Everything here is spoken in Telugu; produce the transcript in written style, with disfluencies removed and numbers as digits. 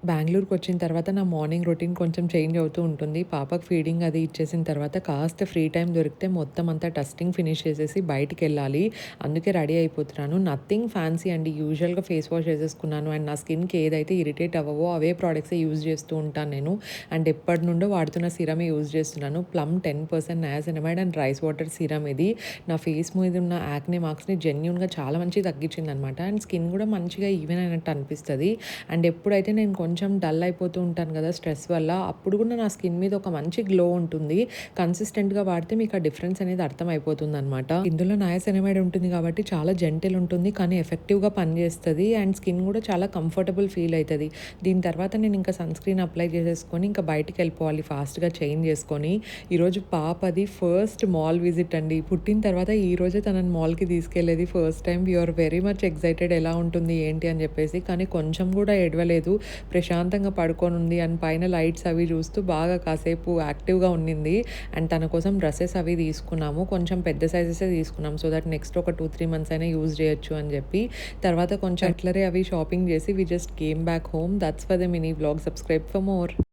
బెంగుళూరుకొచ్చిన తర్వాత నా మార్నింగ్ రొటీన్ కొంచెం చేంజ్ అవుతూ ఉంటుంది. పాపకి ఫీడింగ్ అది ఇచ్చేసిన తర్వాత కాస్త ఫ్రీ టైమ్ దొరికితే మొత్తం అంతా డస్టింగ్ ఫినిష్ చేసేసి బయటికెళ్ళాలి. అందుకే రెడీ అయిపోతున్నాను. నథింగ్ ఫ్యాన్సీ అండి. యూజువల్‌గా ఫేస్ వాష్ చేసేసుకున్నాను. అండ్ నా స్కిన్‌కి ఏదైతే ఇరిటేట్ అవ్వవో అవే ప్రొడక్ట్సే యూజ్ చేస్తూ ఉంటాను నేను. అండ్ ఎప్పటినుండో వాడుతున్న సీరమే యూజ్ చేస్తున్నాను. Plum 10% niacinamide and rice water serum ఇది. నా ఫేస్ మీద ఉన్న యాక్నే మార్క్స్‌ని జెన్యూన్‌గా చాలా మంచిగా తగ్గించిందనమాట. అండ్ స్కిన్ కూడా మంచిగా ఈవెన్ అయినట్టు అనిపిస్తది. అండ్ ఎప్పుడైతే నేను కొంచెం డల్ అయిపోతూ ఉంటాను కదా స్ట్రెస్ వల్ల, అప్పుడు కూడా నా స్కిన్ మీద ఒక మంచి గ్లో ఉంటుంది. కన్సిస్టెంట్‌గా వాడితే మీకు ఆ డిఫరెన్స్ అనేది అర్థమైపోతుందనమాట. ఇందులో నయాసినమైడ్ ఉంటుంది కాబట్టి చాలా జెంటిల్ ఉంటుంది. కానీ ఎఫెక్టివ్‌గా పనిచేస్తది. అండ్ స్కిన్ కూడా చాలా కంఫర్టబుల్ ఫీల్ అయితది. దీని తర్వాత నేను ఇంకా సన్ స్క్రీన్ అప్లై చేసేసుకొని ఇంకా బయటికెళ్ళిపోవాలి ఫాస్ట్‌గా చేంజ్ చేసుకొని. ఈరోజు పాపది ఫస్ట్ మాల్ విజిట్ అండి. పుట్టిన తర్వాత ఈరోజే తనని మాల్‌కి తీసుకెళ్ళేది first time. We are very much excited ఎలా ఉంటుంది ఏంటి అని చెప్పేసి. కానీ కొంచెం కూడా ఏడవలేదు. ప్రశాంతంగా పడుకోనుంది. అండ్ పైన లైట్స్ అవి చూస్తూ బాగా కాసేపు యాక్టివ్‌గా ఉండింది. అండ్ తన కోసం డ్రెసెస్ అవి తీసుకున్నాము. కొంచెం పెద్ద సైజెసే తీసుకున్నాం. సో దట్ నెక్స్ట్ ఒక 2, 3 మంత్స్ అయినా యూజ్ చేయొచ్చు అని చెప్పి. తర్వాత కొంచెం కట్లరీ అవి షాపింగ్ చేసి we just came back home. That's for the mini vlog. Subscribe for more.